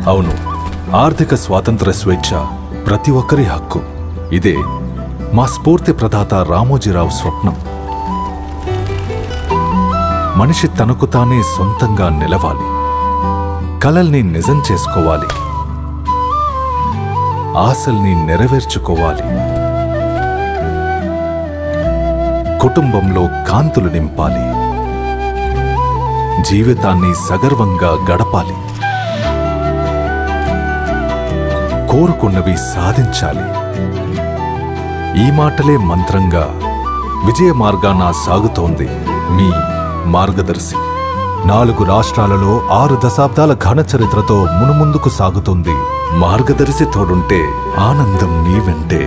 అవును, ఆర్థిక స్వాతంత్ర స్వేచ్ఛ ప్రతి ఒక్కరి హక్కు. ఇదే మా స్ఫూర్తి ప్రదాత రామోజీరావు స్వప్నం. మనిషి తనకు తానే సొంతంగా నిలవాలి, కలల్ని నిజం చేసుకోవాలి, ఆశల్ని నెరవేర్చుకోవాలి, కుటుంబంలో కాంతులు నింపాలి, జీవితాన్ని సగర్వంగా గడపాలి, కోరుకున్నవి సాధించాలి. ఈ మాటలే మంత్రంగా విజయ మార్గాన సాగుతోంది మీ మార్గదర్శి. 4 రాష్ట్రాలలో 6 దశాబ్దాల ఘన చరిత్రతో మునుముందుకు సాగుతుంది మార్గదర్శి. తోడుంటే ఆనందం నీ వెంటే.